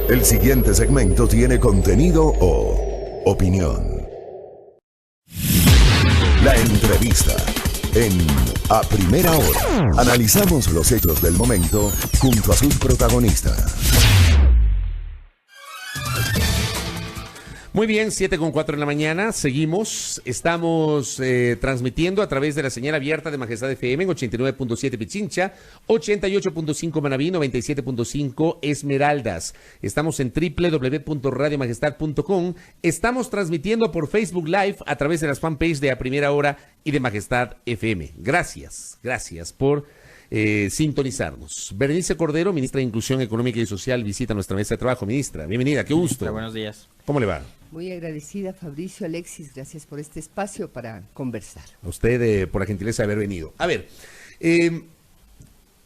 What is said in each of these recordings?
El siguiente segmento tiene contenido o opinión. La entrevista en A Primera Hora. Analizamos los hechos del momento junto a sus protagonistas. Muy bien, 7:04 en la mañana, seguimos, estamos transmitiendo a través de la señal abierta de Majestad FM en 89.7 Pichincha, 88.5 Manabí, 97.5 Esmeraldas. Estamos en www.radiomajestad.com, estamos transmitiendo por Facebook Live a través de las fanpages de A Primera Hora y de Majestad FM. Gracias por sintonizarnos. Berenice Cordero, ministra de Inclusión Económica y Social, visita nuestra mesa de trabajo. Ministra, bienvenida, qué gusto. Ministra, buenos días. ¿Cómo le va? Muy agradecida, Fabricio, Alexis, gracias por este espacio para conversar. A usted por la gentileza de haber venido. A ver,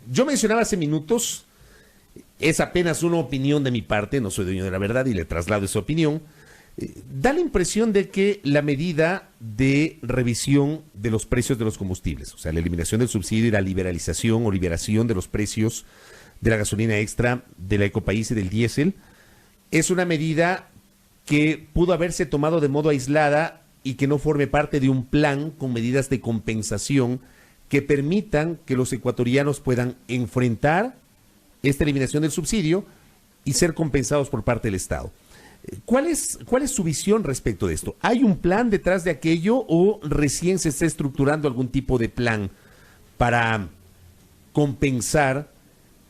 yo mencionaba hace minutos, es apenas una opinión de mi parte, no soy dueño de la verdad y le traslado esa opinión. Da la impresión de que la medida de revisión de los precios de los combustibles, o sea, la eliminación del subsidio y la liberalización o liberación de los precios de la gasolina extra, de la Ecopaís y del diésel, es una medida que pudo haberse tomado de modo aislada y que no forme parte de un plan con medidas de compensación que permitan que los ecuatorianos puedan enfrentar esta eliminación del subsidio y ser compensados por parte del Estado. ¿Cuál es su visión respecto de esto? ¿Hay un plan detrás de aquello o recién se está estructurando algún tipo de plan para compensar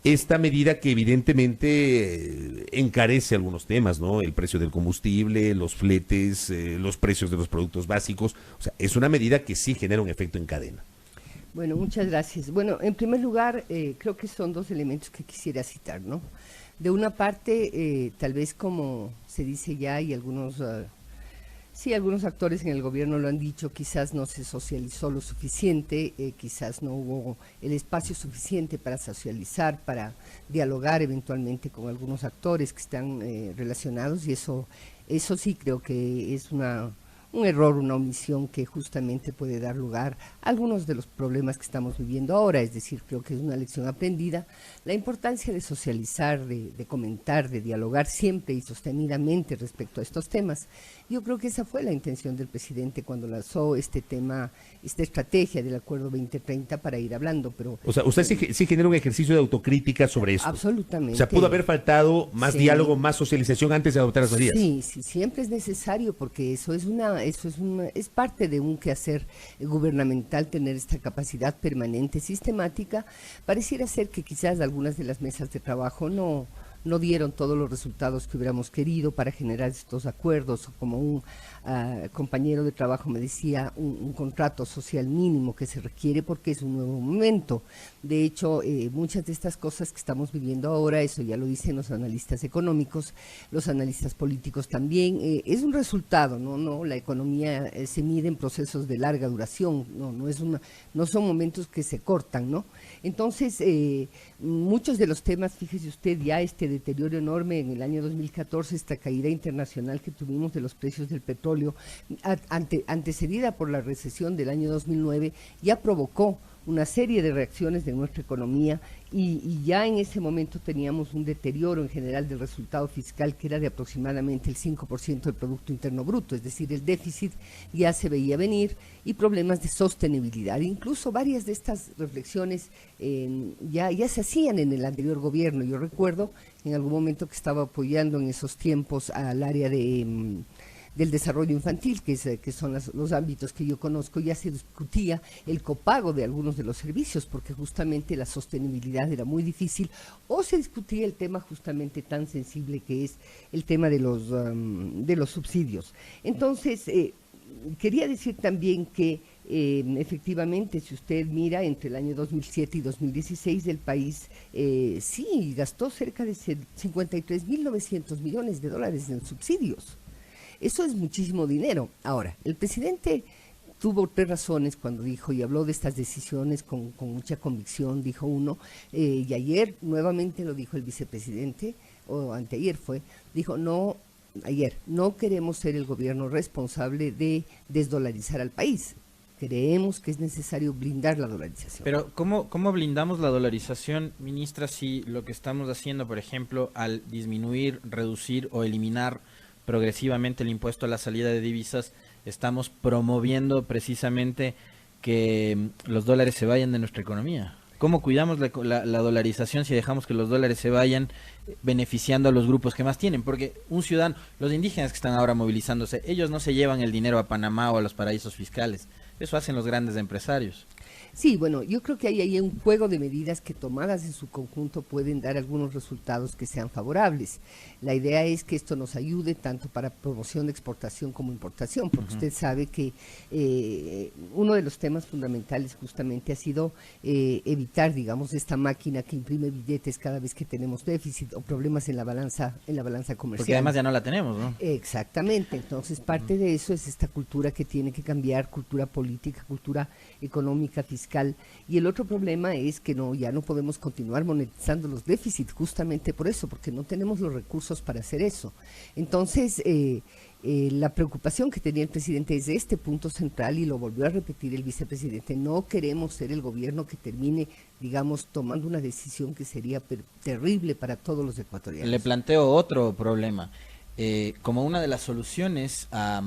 esta medida que evidentemente encarece algunos temas, ¿no? El precio del combustible, los fletes, los precios de los productos básicos? O sea, es una medida que sí genera un efecto en cadena. Bueno, muchas gracias. Bueno, en primer lugar, creo que son dos elementos que quisiera citar, ¿no? De una parte, tal vez como se dice ya y algunos actores en el gobierno lo han dicho, quizás no se socializó lo suficiente, quizás no hubo el espacio suficiente para socializar, para dialogar eventualmente con algunos actores que están relacionados, y eso sí creo que es un error, una omisión que justamente puede dar lugar a algunos de los problemas que estamos viviendo ahora. Es decir, creo que es una lección aprendida, la importancia de socializar, de comentar, de dialogar siempre y sostenidamente respecto a estos temas. Yo creo que esa fue la intención del presidente cuando lanzó este tema, esta estrategia del Acuerdo 2030 para ir hablando. Pero, o sea, usted sí genera un ejercicio de autocrítica sobre esto. Absolutamente. O sea, pudo haber faltado más diálogo, más socialización antes de adoptar las medidas. Sí, siempre es necesario, porque eso es parte de un quehacer gubernamental, tener esta capacidad permanente, sistemática. Pareciera ser que quizás algunas de las mesas de trabajo no dieron todos los resultados que hubiéramos querido para generar estos acuerdos, o como un compañero de trabajo me decía, un contrato social mínimo que se requiere porque es un nuevo momento. De hecho, muchas de estas cosas que estamos viviendo ahora, eso ya lo dicen los analistas económicos, los analistas políticos también, es un resultado, no la economía se mide en procesos de larga duración, no son momentos que se cortan, ¿no? Entonces, muchos de los temas, fíjese usted, ya este deterioro enorme en el año 2014, esta caída internacional que tuvimos de los precios del petróleo, antecedida por la recesión del año 2009, ya provocó una serie de reacciones de nuestra economía, y ya en ese momento teníamos un deterioro en general del resultado fiscal que era de aproximadamente el 5% del Producto Interno Bruto, es decir, el déficit ya se veía venir, y problemas de sostenibilidad. Incluso varias de estas reflexiones ya se hacían en el anterior gobierno. Yo recuerdo en algún momento que estaba apoyando en esos tiempos al área del desarrollo infantil, que son los ámbitos que yo conozco. Ya se discutía el copago de algunos de los servicios, porque justamente la sostenibilidad era muy difícil, o se discutía el tema justamente tan sensible que es el tema de los subsidios. Entonces, quería decir también que efectivamente, si usted mira entre el año 2007 y 2016, el país sí gastó cerca de 53.900 millones de dólares en subsidios. Eso es muchísimo dinero. Ahora, el presidente tuvo tres razones cuando dijo y habló de estas decisiones con mucha convicción. Dijo uno, y ayer nuevamente lo dijo el vicepresidente, o anteayer fue, dijo no queremos ser el gobierno responsable de desdolarizar al país. Creemos que es necesario blindar la dolarización. Pero ¿cómo blindamos la dolarización, ministra, si lo que estamos haciendo, por ejemplo, al disminuir, reducir o eliminar progresivamente el impuesto a la salida de divisas, estamos promoviendo precisamente que los dólares se vayan de nuestra economía? ¿Cómo cuidamos la dolarización si dejamos que los dólares se vayan beneficiando a los grupos que más tienen? Porque un ciudadano, los indígenas que están ahora movilizándose, ellos no se llevan el dinero a Panamá o a los paraísos fiscales. Eso hacen los grandes empresarios. Sí, bueno, yo creo que hay un juego de medidas que tomadas en su conjunto pueden dar algunos resultados que sean favorables. La idea es que esto nos ayude tanto para promoción de exportación como importación, porque usted sabe que uno de los temas fundamentales justamente ha sido evitar, digamos, esta máquina que imprime billetes cada vez que tenemos déficit o problemas en la balanza comercial. Porque además ya no la tenemos, ¿no? Exactamente, entonces parte de eso es esta cultura que tiene que cambiar, cultura política, cultura económica, fiscal. Y el otro problema es que ya no podemos continuar monetizando los déficits justamente por eso, porque no tenemos los recursos para hacer eso. Entonces, la preocupación que tenía el presidente es de este punto central y lo volvió a repetir el vicepresidente. No queremos ser el gobierno que termine, digamos, tomando una decisión que sería terrible para todos los ecuatorianos. Le planteo otro problema. Como una de las soluciones a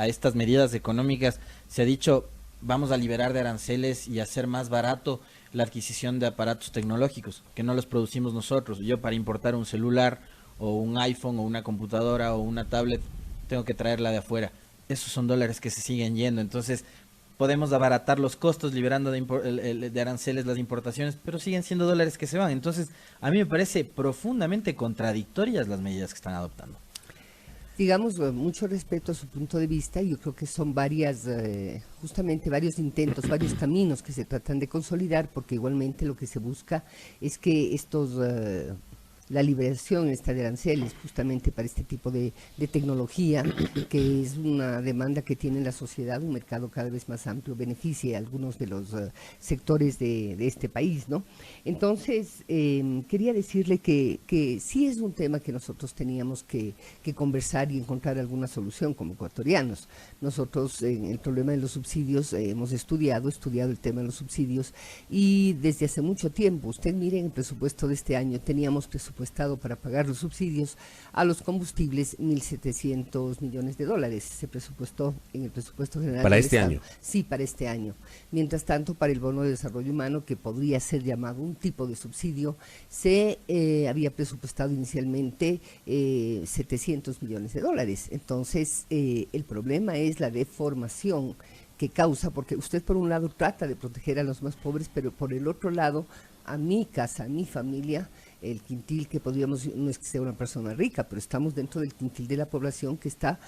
estas medidas económicas, se ha dicho: vamos a liberar de aranceles y hacer más barato la adquisición de aparatos tecnológicos, que no los producimos nosotros. Yo, para importar un celular o un iPhone o una computadora o una tablet, tengo que traerla de afuera. Esos son dólares que se siguen yendo. Entonces, podemos abaratar los costos liberando de aranceles las importaciones, pero siguen siendo dólares que se van. Entonces, a mí me parece profundamente contradictorias las medidas que están adoptando. Digamos, mucho respeto a su punto de vista. Yo creo que son justamente varios intentos, varios caminos que se tratan de consolidar, porque igualmente lo que se busca es que la liberación esta de aranceles justamente para este tipo de tecnología, que es una demanda que tiene la sociedad, un mercado cada vez más amplio, beneficie a algunos de los sectores de este país, ¿no? Entonces, quería decirle que sí es un tema que nosotros teníamos que conversar y encontrar alguna solución como ecuatorianos. Nosotros en el problema de los subsidios hemos estudiado el tema de los subsidios, y desde hace mucho tiempo, usted mire, en el presupuesto de este año teníamos presupuestado para pagar los subsidios a los combustibles 1.700 millones de dólares. Se presupuestó en el presupuesto general ¿Para del este Estado. año? Sí, para este año. Mientras tanto, para el bono de desarrollo humano, que podría ser llamado un tipo de subsidio, se había presupuestado inicialmente 700 millones de dólares. Entonces, el problema es la deformación que causa, porque usted por un lado trata de proteger a los más pobres, pero por el otro lado, a mi casa, a mi familia, el quintil que podríamos, no es que sea una persona rica, pero estamos dentro del quintil de la población que está,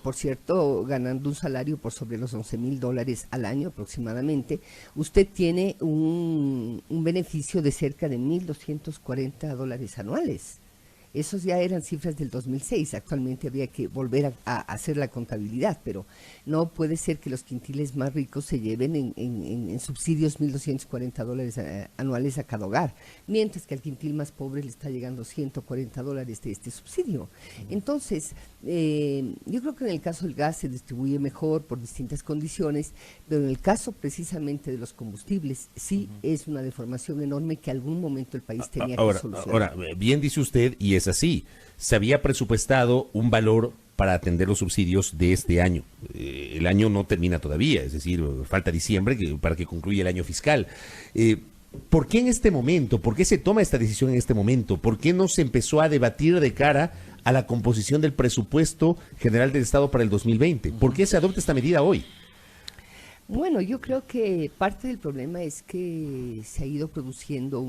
por cierto, ganando un salario por sobre los 11.000 dólares al año aproximadamente. Usted tiene un beneficio de cerca de 1.240 dólares anuales. Esos ya eran cifras del 2006, actualmente habría que volver a hacer la contabilidad, pero no puede ser que los quintiles más ricos se lleven en subsidios 1.240 dólares anuales a cada hogar, mientras que al quintil más pobre le está llegando 140 dólares de este subsidio. Entonces, yo creo que en el caso del gas se distribuye mejor por distintas condiciones, pero en el caso precisamente de los combustibles, sí es una deformación enorme que algún momento el país tenía que solucionar. Ahora, bien dice usted, y es así, se había presupuestado un valor para atender los subsidios de este año. El año no termina todavía, es decir, falta diciembre para que concluya el año fiscal. ¿Por qué en este momento? ¿Por qué se toma esta decisión en este momento? ¿Por qué no se empezó a debatir de cara a la composición del presupuesto general del Estado para el 2020? ¿Por qué se adopta esta medida hoy? Bueno, yo creo que parte del problema es que se ha ido produciendo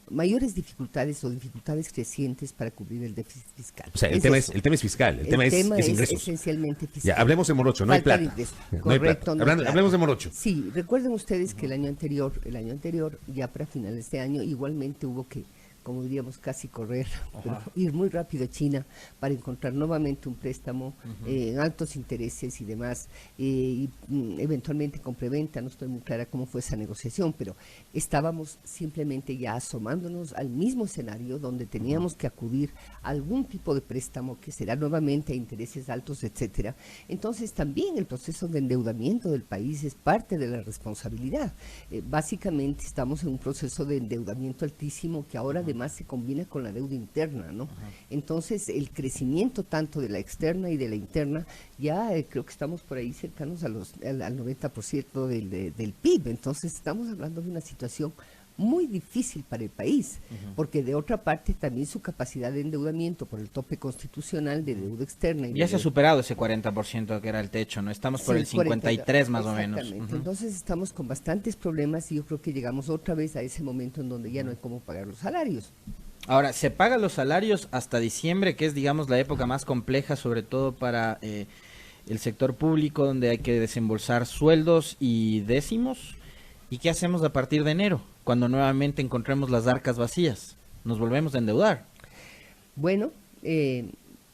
mayores dificultades o dificultades crecientes para cubrir el déficit fiscal. O sea, el tema es fiscal, el tema es ingresos. Esencialmente fiscal. Ya, hablemos de Morocho, no hay plata. No hay plata. Hablemos de Morocho. Sí, recuerden ustedes que el año anterior, ya para finales de año, igualmente hubo que como diríamos, casi correr, pero ir muy rápido a China para encontrar nuevamente un préstamo en altos intereses y demás, y eventualmente con preventa. No estoy muy clara cómo fue esa negociación, pero estábamos simplemente ya asomándonos al mismo escenario donde teníamos que acudir a algún tipo de préstamo que será nuevamente a intereses altos, etcétera. Entonces también el proceso de endeudamiento del país es parte de la responsabilidad. Básicamente estamos en un proceso de endeudamiento altísimo que ahora además se combina con la deuda interna, ¿no? Entonces el crecimiento tanto de la externa y de la interna, ya creo que estamos por ahí cercanos al 90% del PIB. Entonces estamos hablando de una situación muy difícil para el país, porque de otra parte también su capacidad de endeudamiento por el tope constitucional de deuda externa. Ya se ha superado ese 40% que era el techo, ¿no? Estamos por el 53 más o menos. Exactamente. Entonces estamos con bastantes problemas y yo creo que llegamos otra vez a ese momento en donde ya no hay cómo pagar los salarios. Ahora, se pagan los salarios hasta diciembre, que es, digamos, la época más compleja, sobre todo para el sector público, donde hay que desembolsar sueldos y décimos. ¿Y qué hacemos a partir de enero, cuando nuevamente encontremos las arcas vacías? ¿Nos volvemos a endeudar? Bueno,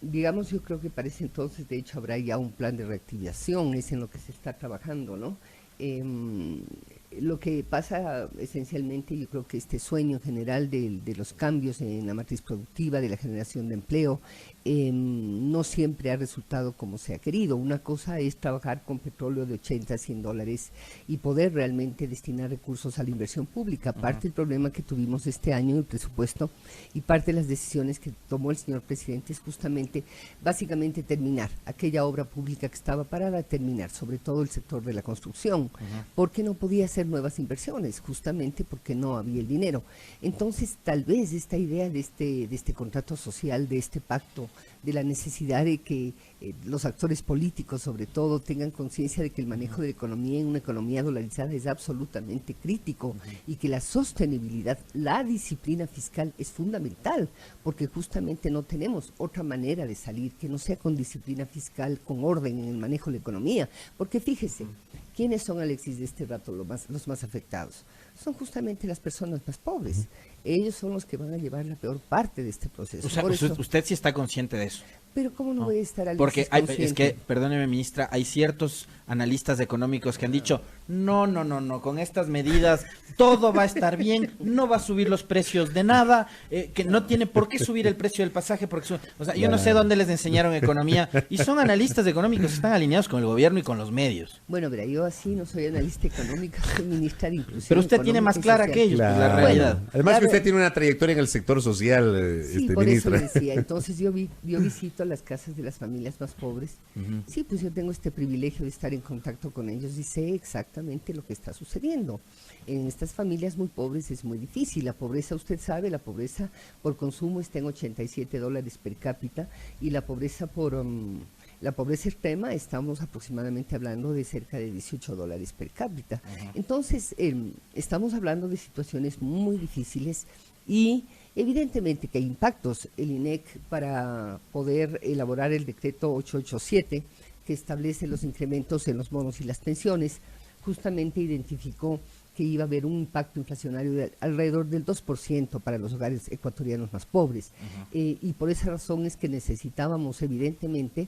digamos, yo creo que para ese entonces, de hecho, habrá ya un plan de reactivación, es en lo que se está trabajando, ¿no? Lo que pasa esencialmente, yo creo que este sueño general de los cambios en la matriz productiva, de la generación de empleo, no siempre ha resultado como se ha querido. Una cosa es trabajar con petróleo de 80 a 100 dólares y poder realmente destinar recursos a la inversión pública. Parte del problema que tuvimos este año en el presupuesto y parte de las decisiones que tomó el señor presidente es justamente, básicamente, terminar aquella obra pública que estaba parada, terminar, sobre todo el sector de la construcción, porque no podía hacer nuevas inversiones, justamente porque no había el dinero. Entonces, tal vez esta idea de este contrato social, de este pacto, de la necesidad de que los actores políticos, sobre todo, tengan conciencia de que el manejo de la economía en una economía dolarizada es absolutamente crítico y que la sostenibilidad, la disciplina fiscal es fundamental, porque justamente no tenemos otra manera de salir que no sea con disciplina fiscal, con orden en el manejo de la economía. Porque fíjese, ¿quiénes son, Alexis, de este rato los más afectados? Son justamente las personas más pobres. Ellos son los que van a llevar la peor parte de este proceso. O sea, usted sí está consciente de eso. Pero ¿cómo no voy a estar, Alexis, porque es que, consciente? perdóneme, ministra, hay ciertos analistas económicos que han dicho, no, con estas medidas todo va a estar bien, no va a subir los precios de nada, que no tiene por qué subir el precio del pasaje, porque o sea, yo no sé dónde les enseñaron economía, y son analistas económicos que están alineados con el gobierno y con los medios. Bueno, verá, yo así no soy analista económica, soy ministra de Inclusión. Pero usted tiene más clara que ellos, pues, la realidad. Bueno, además Claro. que usted tiene una trayectoria en el sector social, Sí, por eso ministra. le decía. Entonces yo visito las casas de las familias más pobres. Sí, pues yo tengo este privilegio de estar en contacto con ellos y sé exactamente lo que está sucediendo. En estas familias muy pobres es muy difícil. La pobreza, usted sabe, la pobreza por consumo está en 87 dólares per cápita y la pobreza la pobreza extrema estamos aproximadamente hablando de cerca de 18 dólares per cápita. Entonces, estamos hablando de situaciones muy difíciles y evidentemente que hay impactos. El INEC, para poder elaborar el decreto 887, que establece los incrementos en los bonos y las pensiones, justamente identificó que iba a haber un impacto inflacionario de alrededor del 2% para los hogares ecuatorianos más pobres. Y por esa razón es que necesitábamos, evidentemente,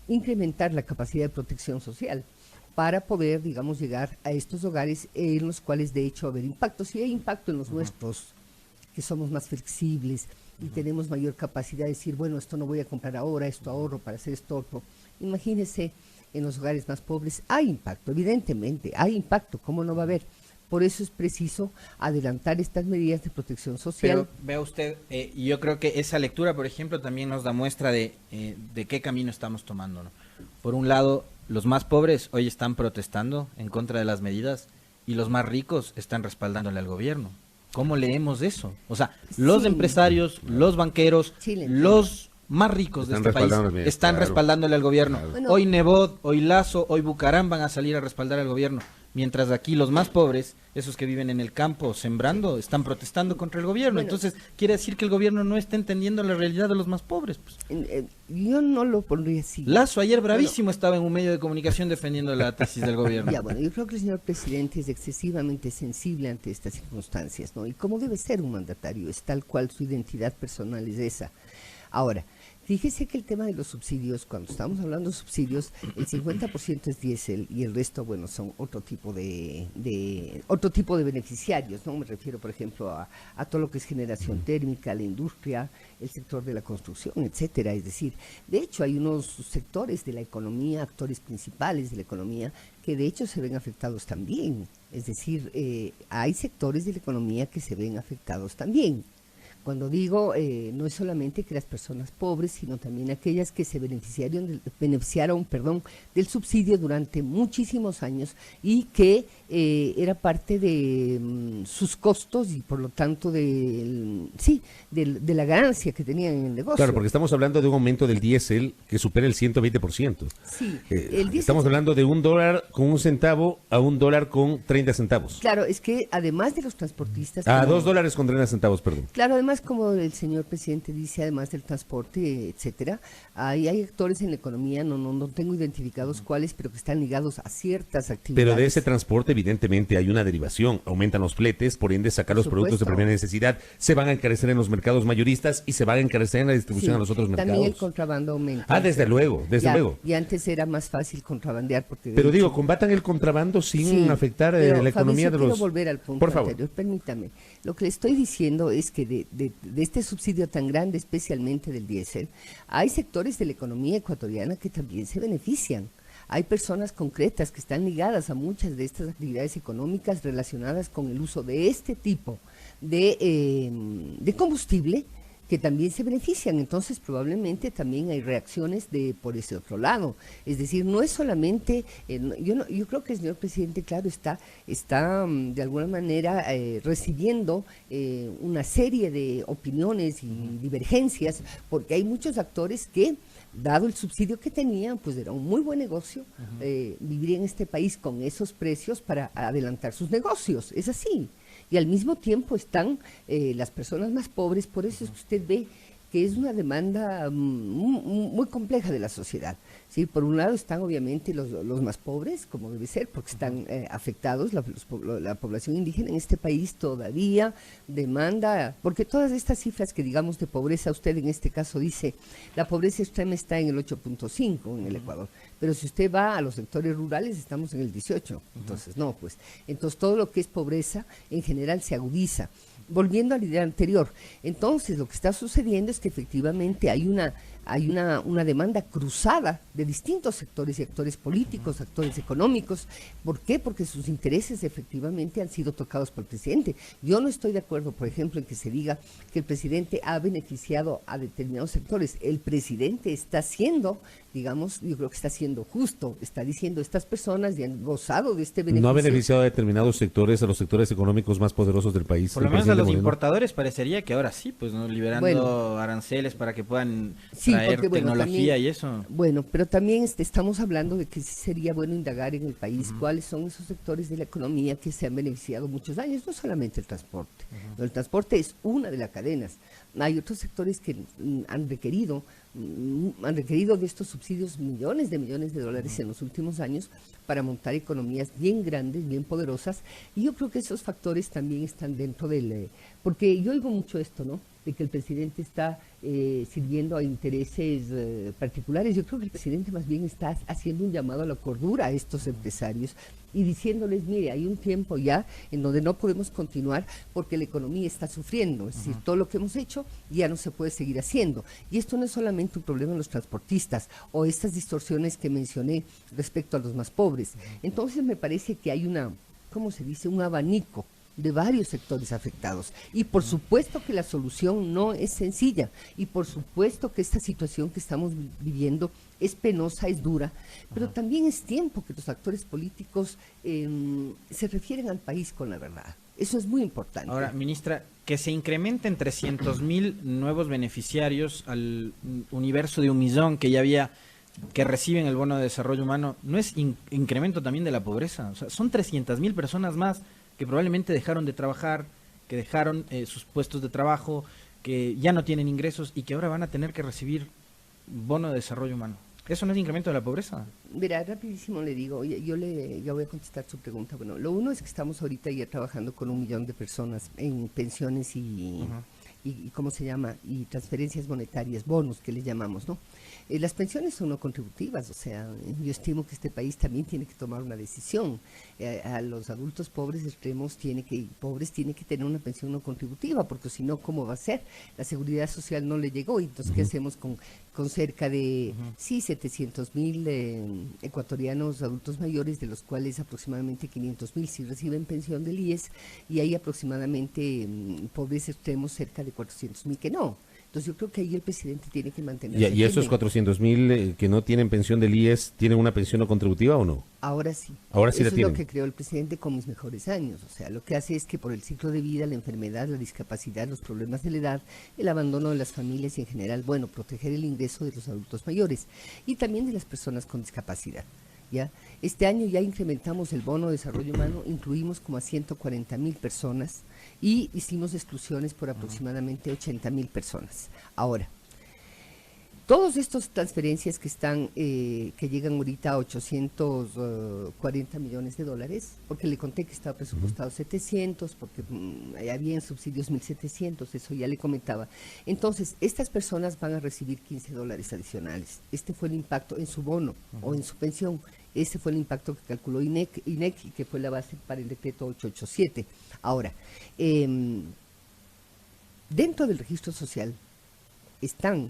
incrementar la capacidad de protección social para poder, digamos, llegar a estos hogares en los cuales, de hecho, va a haber impacto. Si hay impacto en los nuestros, que somos más flexibles y tenemos mayor capacidad de decir, bueno, esto no voy a comprar ahora, esto ahorro para hacer esto otro. Imagínese, en los hogares más pobres hay impacto, evidentemente, hay impacto, ¿cómo no va a haber? Por eso es preciso adelantar estas medidas de protección social. Pero vea usted, yo creo que esa lectura, por ejemplo, también nos da muestra de qué camino estamos tomando, ¿no? Por un lado, los más pobres hoy están protestando en contra de las medidas y los más ricos están respaldándole al gobierno. ¿Cómo leemos eso? O sea, los Sí. empresarios, los banqueros, Sí, le los más ricos de Están este país respaldándole, están claro. respaldándole al gobierno. Claro. Bueno. Hoy Nebot, hoy Lazo, hoy Bucaram van a salir a respaldar al gobierno. Mientras aquí los más pobres, esos que viven en el campo sembrando, están protestando contra el gobierno. Bueno. Entonces, quiere decir que el gobierno no está entendiendo la realidad de los más pobres. Pues. Yo no lo pondría así. Lazo ayer bravísimo estaba en un medio de comunicación defendiendo la tesis del gobierno. Ya, bueno, yo creo que el señor presidente es excesivamente sensible ante estas circunstancias, ¿no? Y como debe ser un mandatario, es tal cual su identidad personal es esa. Ahora, fíjese que el tema de los subsidios, cuando estamos hablando de subsidios, el 50% es diésel y el resto, bueno, son otro tipo de beneficiarios, ¿no? Me refiero, por ejemplo, a todo lo que es generación térmica, la industria, el sector de la construcción, etcétera. Es decir, de hecho, hay unos sectores de la economía, actores principales de la economía, que de hecho se ven afectados también. Es decir, hay sectores de la economía que se ven afectados también. Cuando digo, no es solamente que las personas pobres, sino también aquellas que se beneficiaron del subsidio durante muchísimos años y que era parte de sus costos y por lo tanto de la ganancia que tenían en el negocio. Claro, porque estamos hablando de un aumento del diésel que supera el 120%. Sí, el diésel- Estamos hablando de $1 con 1 centavo a $1 con 30 centavos. Claro, es que además de los transportistas... A como- $2 con 30 centavos, perdón. Claro, además, como el señor presidente dice, además del transporte, etcétera, hay actores en la economía, no tengo identificados cuáles, pero que están ligados a ciertas actividades. Pero de ese transporte, evidentemente, hay una derivación. Aumentan los fletes, por ende, sacar los Por productos de supuesto. primera necesidad. Se van a encarecer en los mercados mayoristas y se van a encarecer en la distribución Sí, a los otros mercados. también el contrabando aumenta. Ah, desde luego, desde luego. Y antes era más fácil contrabandear porque... de Pero hecho, digo, combatan el contrabando sin sí, afectar pero, la economía Fabricio, de los... quiero volver al punto Por favor. anterior, permítame. Lo que le estoy diciendo es que de este subsidio tan grande, especialmente del diésel, hay sectores de la economía ecuatoriana que también se benefician. Hay personas concretas que están ligadas a muchas de estas actividades económicas relacionadas con el uso de este tipo de combustible que también se benefician. Entonces probablemente también hay reacciones por ese otro lado. Es decir, no es solamente, yo creo que el señor presidente, claro, está de alguna manera recibiendo una serie de opiniones y divergencias, porque hay muchos actores que, dado el subsidio que tenían, pues era un muy buen negocio vivir en este país con esos precios para adelantar sus negocios. Es así. Y al mismo tiempo están las personas más pobres, por eso es que usted ve que es una demanda muy compleja de la sociedad. ¿Sí? Por un lado están obviamente los más pobres, como debe ser, porque están afectados, la población indígena en este país todavía demanda, porque todas estas cifras que digamos de pobreza, usted en este caso dice, la pobreza extrema está en el 8.5 en el Ecuador, pero si usted va a los sectores rurales estamos en el 18, entonces no, pues, entonces todo lo que es pobreza en general se agudiza. Volviendo a la idea anterior, entonces lo que está sucediendo es que efectivamente hay una demanda cruzada de distintos sectores y actores políticos, actores económicos. ¿Por qué? Porque sus intereses efectivamente han sido tocados por el presidente. Yo no estoy de acuerdo, por ejemplo, en que se diga que el presidente ha beneficiado a determinados sectores. El presidente está haciendo, digamos, yo creo que está siendo justo, está diciendo estas personas ya han gozado de este beneficio. No ha beneficiado a determinados sectores, a los sectores económicos más poderosos del país. Por lo el menos a presidente los Moreno. importadores parecería que ahora sí, pues no liberando Bueno. aranceles para que puedan Sí, traer porque, bueno, tecnología también- y eso. Bueno, pero también estamos hablando de que sí sería bueno indagar en el país cuáles son esos sectores de la economía que se han beneficiado muchos años, no solamente el transporte. No, el transporte es una de las cadenas. Hay otros sectores que han requerido de estos subsidios millones de dólares en los últimos años para montar economías bien grandes, bien poderosas, y yo creo que esos factores también están dentro porque yo oigo mucho esto, ¿no?, de que el presidente está sirviendo a intereses particulares. Yo creo que el presidente más bien está haciendo un llamado a la cordura a estos empresarios y diciéndoles, mire, hay un tiempo ya en donde no podemos continuar porque la economía está sufriendo, es decir, todo lo que hemos hecho ya no se puede seguir haciendo. Y esto no es solamente un problema en los transportistas o estas distorsiones que mencioné respecto a los más pobres. Entonces me parece que hay un abanico de varios sectores afectados. Y por supuesto que la solución no es sencilla, y por supuesto que esta situación que estamos viviendo es penosa, es dura, pero también es tiempo que los actores políticos se refieren al país con la verdad. Eso es muy importante. Ahora, ministra, que se incrementen 300.000 nuevos beneficiarios al universo de 1 millón que ya había, que reciben el bono de desarrollo humano, ¿no es incremento también de la pobreza? O sea, son 300.000 personas más que probablemente dejaron de trabajar, que dejaron sus puestos de trabajo, que ya no tienen ingresos y que ahora van a tener que recibir bono de desarrollo humano. ¿Eso no es incremento de la pobreza? Mira, rapidísimo le digo, yo voy a contestar su pregunta. Bueno, lo uno es que estamos ahorita ya trabajando con 1 millón de personas en pensiones y ¿cómo se llama? Y transferencias monetarias, bonos que le llamamos, ¿no? Las pensiones son no contributivas, o sea, yo estimo que este país también tiene que tomar una decisión. A los adultos pobres extremos tiene que tener una pensión no contributiva, porque si no, ¿cómo va a ser? La seguridad social no le llegó, y entonces, ¿qué hacemos con cerca de, 700.000 ecuatorianos adultos mayores, de los cuales aproximadamente 500.000 sí reciben pensión del IES, y hay aproximadamente pobres extremos cerca de 400.000 que no? Entonces yo creo que ahí el presidente tiene que mantenerse. ¿Y esos 400.000 que no tienen pensión del IES, tienen una pensión no contributiva o no? Ahora sí. Ahora sí la tienen. Eso es lo que creó el presidente con mis mejores años. O sea, lo que hace es que por el ciclo de vida, la enfermedad, la discapacidad, los problemas de la edad, el abandono de las familias y en general, bueno, proteger el ingreso de los adultos mayores y también de las personas con discapacidad. ¿Ya? Este año ya incrementamos el bono de desarrollo humano, incluimos como a 140.000 personas y hicimos exclusiones por aproximadamente 80.000 personas. Ahora, todas estas transferencias que están, que llegan ahorita a 840 millones de dólares, porque le conté que estaba presupuestado 700, porque había en subsidios 1.700, eso ya le comentaba. Entonces, estas personas van a recibir $15 adicionales. Este fue el impacto en su bono o en su pensión. Ese fue el impacto que calculó INEC y que fue la base para el decreto 887. Ahora, dentro del registro social están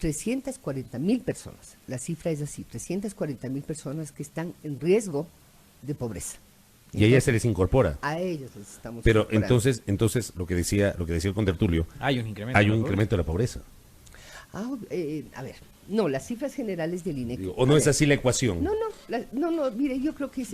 340.000 personas, la cifra es así, 340.000 personas que están en riesgo de pobreza. Y a ellas se les incorpora. A ellos les estamos Pero incorporando. entonces lo que decía el contertulio, Hay un incremento. hay un incremento de la pobreza. A ver, no, las cifras generales del INEC. ¿O no es así la ecuación? No, mire, yo creo que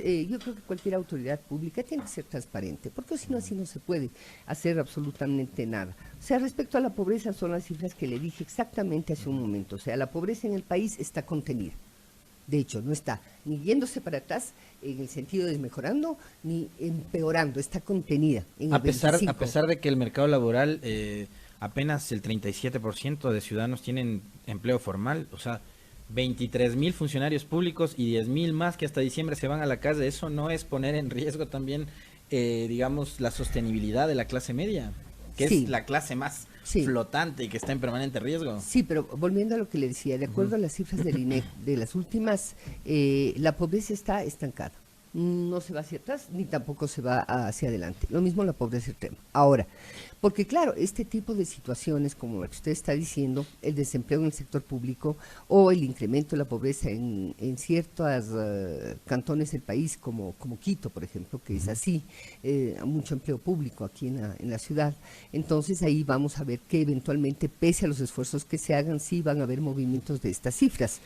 cualquier autoridad pública tiene que ser transparente, porque si no, así no se puede hacer absolutamente nada. O sea, respecto a la pobreza, son las cifras que le dije exactamente hace un momento. O sea, la pobreza en el país está contenida. De hecho, no está ni yéndose para atrás en el sentido de mejorando, ni empeorando, está contenida en el A pesar 25. de que el mercado laboral, apenas el 37% de ciudadanos tienen empleo formal, o sea, 23.000 funcionarios públicos y 10.000 más que hasta diciembre se van a la calle. Eso no es poner en riesgo también, digamos, la sostenibilidad de la clase media, que Sí. es la clase más Sí. flotante y que está en permanente riesgo. Sí, pero volviendo a lo que le decía, de acuerdo a las cifras del INEC de las últimas, la pobreza está estancada. No se va hacia atrás ni tampoco se va hacia adelante. Lo mismo la pobreza extrema. Ahora, porque claro, este tipo de situaciones como la que usted está diciendo, el desempleo en el sector público o el incremento de la pobreza en ciertos cantones del país, como Quito, por ejemplo, que es así, mucho empleo público aquí en la ciudad. Entonces ahí vamos a ver que eventualmente, pese a los esfuerzos que se hagan, sí van a haber movimientos de estas cifras.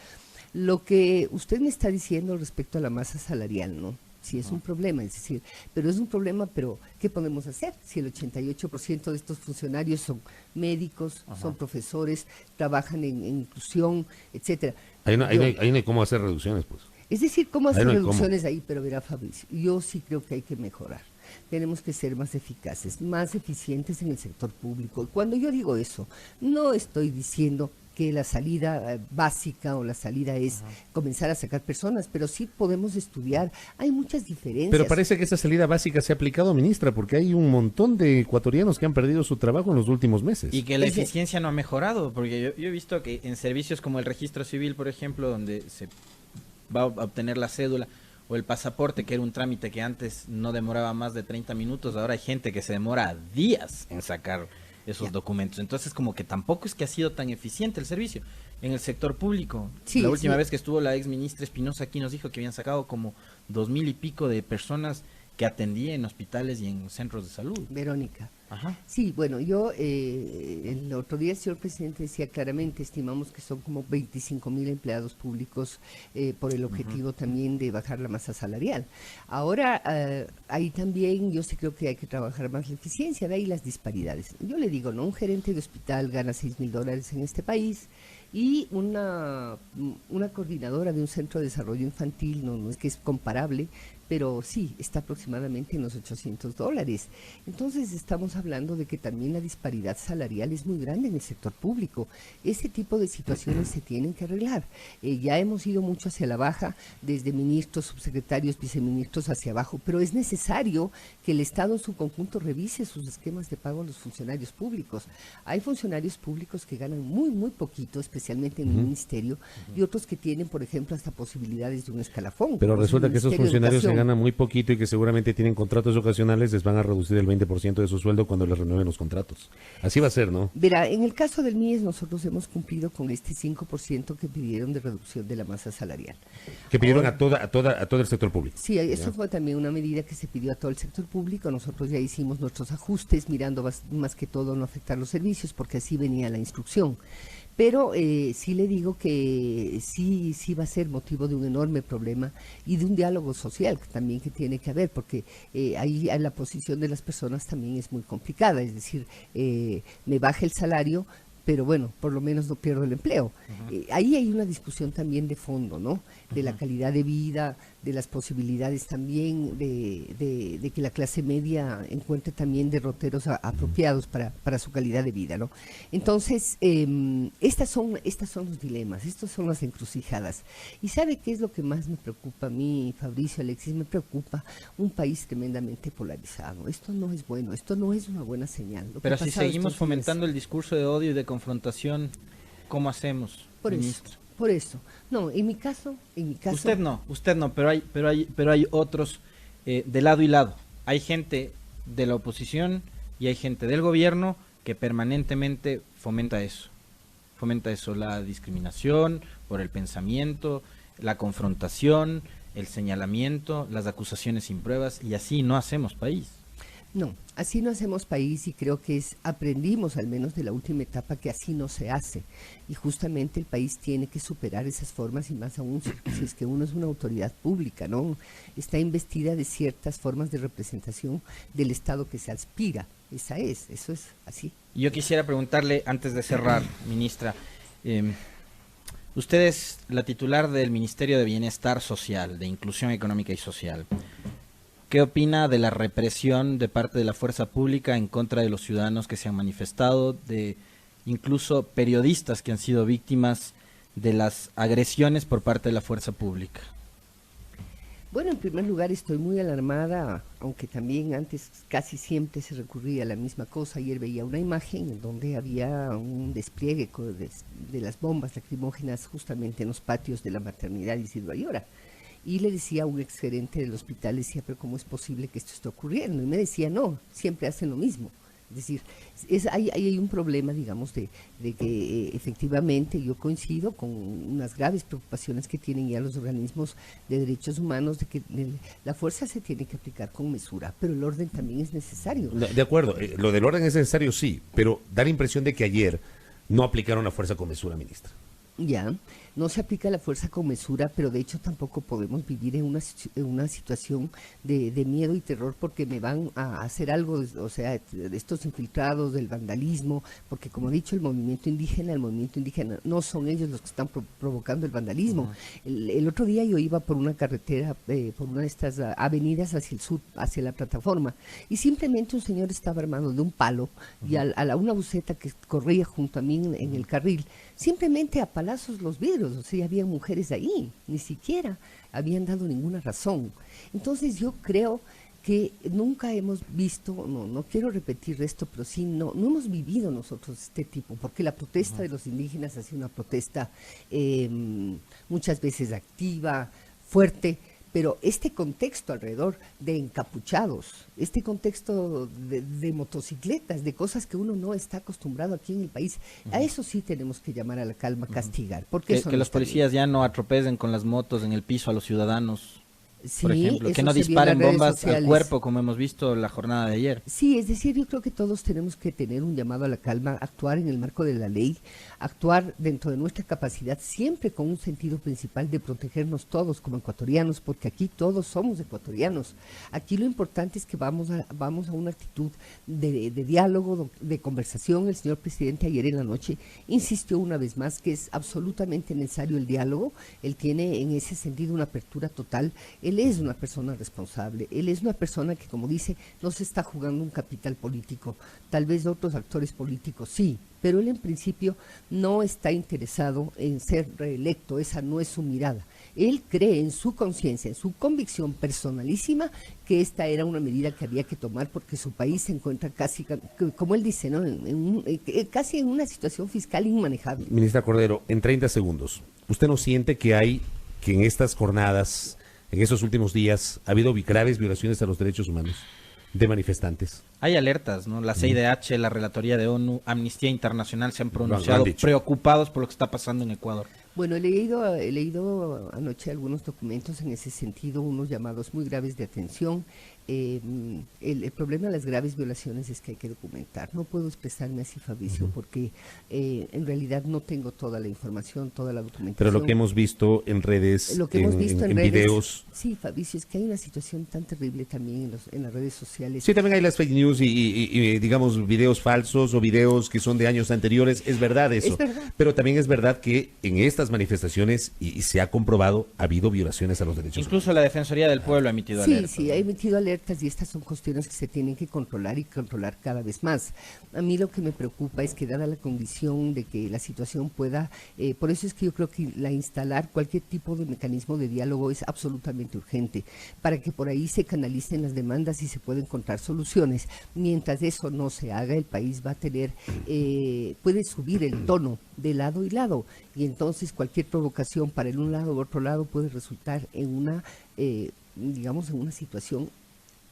Lo que usted me está diciendo respecto a la masa salarial, ¿no? Sí es un problema, es decir, pero es un problema, pero ¿qué podemos hacer? Si el 88% de estos funcionarios son médicos, son profesores, trabajan en inclusión, etcétera. Ahí no hay cómo hacer reducciones, pues. Es decir, ¿cómo Ahí hacer no hay reducciones ahí? Pero verá, Fabricio, yo sí creo que hay que mejorar. Tenemos que ser más eficaces, más eficientes en el sector público. Y cuando yo digo eso, no estoy diciendo que la salida básica o la salida es comenzar a sacar personas, pero sí podemos estudiar. Hay muchas diferencias. Pero parece que esa salida básica se ha aplicado, ministra, porque hay un montón de ecuatorianos que han perdido su trabajo en los últimos meses. Y que la eficiencia no ha mejorado, porque yo he visto que en servicios como el registro civil, por ejemplo, donde se va a obtener la cédula o el pasaporte, que era un trámite que antes no demoraba más de 30 minutos, ahora hay gente que se demora días en sacar esos documentos. Entonces, como que tampoco es que ha sido tan eficiente el servicio en el sector público. Sí, la última sí. vez que estuvo la ex ministra Espinosa aquí nos dijo que habían sacado como 2.000 y pico de personas que atendía en hospitales y en centros de salud. Verónica. Ajá. Sí, bueno, yo el otro día el señor presidente decía claramente, estimamos que son como 25,000 empleados públicos por el objetivo también de bajar la masa salarial. Ahora, ahí también yo sí creo que hay que trabajar más la eficiencia, de ahí las disparidades. Yo le digo, ¿no? Un gerente de hospital gana $6,000 en este país y una coordinadora de un centro de desarrollo infantil, no es que es comparable, pero sí, está aproximadamente en los $800. Entonces estamos hablando de que también la disparidad salarial es muy grande en el sector público. Ese tipo de situaciones se tienen que arreglar. Ya hemos ido mucho hacia la baja, desde ministros, subsecretarios, viceministros hacia abajo, pero es necesario que el Estado en su conjunto revise sus esquemas de pago a los funcionarios públicos. Hay funcionarios públicos que ganan muy, muy poquito, especialmente en el ministerio, y otros que tienen, por ejemplo, hasta posibilidades de un escalafón. Pero resulta que esos funcionarios se ganan ganan muy poquito y que seguramente tienen contratos ocasionales, les van a reducir el 20% de su sueldo cuando les renueven los contratos. Así va a ser, ¿no? Verá, en el caso del MIES nosotros hemos cumplido con este 5% que pidieron de reducción de la masa salarial. Que pidieron Ahora, a todo el sector público. Sí, eso fue también una medida que se pidió a todo el sector público. Nosotros ya hicimos nuestros ajustes mirando más que todo no afectar los servicios, porque así venía la instrucción. Pero sí le digo que sí va a ser motivo de un enorme problema y de un diálogo social también que tiene que haber, porque ahí la posición de las personas también es muy complicada. Es decir, me baja el salario, pero bueno, por lo menos no pierdo el empleo. Ahí hay una discusión también de fondo, ¿no? De la calidad de vida, de las posibilidades también de que la clase media encuentre también derroteros apropiados para su calidad de vida, ¿no? Entonces, estas son los dilemas, estas son las encrucijadas. ¿Y sabe qué es lo que más me preocupa a mí, Fabricio, Alexis? Me preocupa un país tremendamente polarizado. Esto no es bueno, esto no es una buena señal. Pero si seguimos fomentando el discurso de odio y de confrontación, ¿cómo hacemos, ministro? Por eso. No, en mi caso. Usted no, pero hay otros de lado y lado. Hay gente de la oposición y hay gente del gobierno que permanentemente fomenta eso, la discriminación por el pensamiento, la confrontación, el señalamiento, las acusaciones sin pruebas, y así no hacemos país. No, así no hacemos país, y creo que aprendimos al menos de la última etapa que así no se hace, y justamente el país tiene que superar esas formas, y más aún si es que uno es una autoridad pública, ¿no? Está investida de ciertas formas de representación del Estado que se aspira. Eso es así. Yo quisiera preguntarle, antes de cerrar, ministra, usted es la titular del Ministerio de Bienestar Social, de Inclusión Económica y Social. ¿Qué opina de la represión de parte de la fuerza pública en contra de los ciudadanos que se han manifestado, de incluso periodistas que han sido víctimas de las agresiones por parte de la fuerza pública? Bueno, en primer lugar estoy muy alarmada, aunque también antes casi siempre se recurría a la misma cosa. Ayer veía una imagen en donde había un despliegue de las bombas lacrimógenas justamente en los patios de la maternidad Isidro Ayora. Y le decía a un exgerente del hospital, decía, pero ¿cómo es posible que esto esté ocurriendo? Y me decía, no, siempre hacen lo mismo. Es decir, hay un problema, digamos, de que efectivamente yo coincido con unas graves preocupaciones que tienen ya los organismos de derechos humanos, de que la fuerza se tiene que aplicar con mesura, pero el orden también es necesario. De acuerdo, lo del orden es necesario, sí, pero da la impresión de que ayer no aplicaron la fuerza con mesura, ministra. Ya, no se aplica la fuerza con mesura, pero de hecho tampoco podemos vivir en una situación de miedo y terror porque me van a hacer algo, o sea, de estos infiltrados, del vandalismo, porque como he dicho, el movimiento indígena no son ellos los que están provocando el vandalismo. El otro día yo iba por una carretera, por una de estas avenidas hacia el sur, hacia la plataforma, y simplemente un señor estaba armado de un palo y una buceta que corría junto a mí en el carril, simplemente a palazos los vidrios. O sea, había mujeres ahí, ni siquiera habían dado ninguna razón. Entonces yo creo que nunca hemos visto, no quiero repetir esto, pero sí, no hemos vivido nosotros este tipo, porque la protesta de los indígenas ha sido una protesta muchas veces activa, fuerte, pero este contexto alrededor de encapuchados, este contexto de motocicletas, de cosas que uno no está acostumbrado aquí en el país, a eso sí tenemos que llamar a la calma, castigar. Porque que los policías ya no atropellen con las motos en el piso a los ciudadanos. por Sí, ejemplo, que eso no se vio en disparen las redes bombas al sociales. cuerpo, como hemos visto la jornada de ayer. Sí, es decir, yo creo que todos tenemos que tener un llamado a la calma, actuar en el marco de la ley, actuar dentro de nuestra capacidad, siempre con un sentido principal de protegernos todos como ecuatorianos, porque aquí todos somos ecuatorianos. Aquí lo importante es que vamos a una actitud de diálogo, de conversación. El señor presidente ayer en la noche insistió una vez más que es absolutamente necesario el diálogo. Él tiene en ese sentido una apertura total. Él es una persona responsable, él es una persona que, como dice, no se está jugando un capital político, tal vez otros actores políticos sí, pero él en principio no está interesado en ser reelecto, esa no es su mirada. Él cree en su conciencia, en su convicción personalísima, que esta era una medida que había que tomar porque su país se encuentra casi, como él dice, ¿no? Casi en una situación fiscal inmanejable. Ministra Cordero, en 30 segundos, ¿usted no siente que en estas jornadas, en estos últimos días, ha habido graves violaciones a los derechos humanos de manifestantes? Hay alertas, ¿no? La CIDH, la Relatoría de ONU, Amnistía Internacional se han pronunciado dicho. preocupados por lo que está pasando en Ecuador. Bueno, he leído anoche algunos documentos en ese sentido, unos llamados muy graves de atención. El problema de las graves violaciones es que hay que documentar. No puedo expresarme así, Fabricio, porque en realidad no tengo toda la información, toda la documentación. Pero lo que hemos visto en redes, Lo que hemos visto en redes, videos. Sí, Fabricio, es que hay una situación tan terrible también en las redes sociales. Sí, también hay las fake news y, digamos, videos falsos o videos que son de años anteriores. Es verdad eso. Es verdad. Pero también es verdad que en estas manifestaciones, y se ha comprobado, ha habido violaciones a los derechos humanos. Incluso la Defensoría del Pueblo ha emitido alertas. Sí, ha emitido alertas y estas son cuestiones que se tienen que controlar y controlar cada vez más. A mí lo que me preocupa es que dada la condición de que la situación pueda, por eso es que yo creo que instalar cualquier tipo de mecanismo de diálogo es absolutamente urgente, para que por ahí se canalicen las demandas y se pueda encontrar soluciones. Mientras eso no se haga, el país va a tener, puede subir el tono de lado y lado, y entonces cualquier provocación para el un lado u otro lado puede resultar en una, digamos, en una situación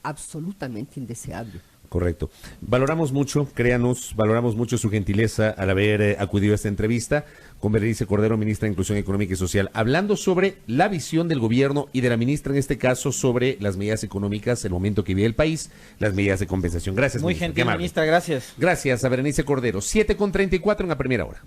absolutamente indeseable. Correcto. Valoramos mucho, créanos, valoramos mucho su gentileza al haber acudido a esta entrevista con Berenice Cordero, ministra de Inclusión Económica y Social, hablando sobre la visión del gobierno y de la ministra en este caso sobre las medidas económicas, el momento que vive el país, las medidas de compensación. Gracias, Muy ministra. gentil, ministra, gracias. Gracias a Berenice Cordero. 7:34 en la primera hora.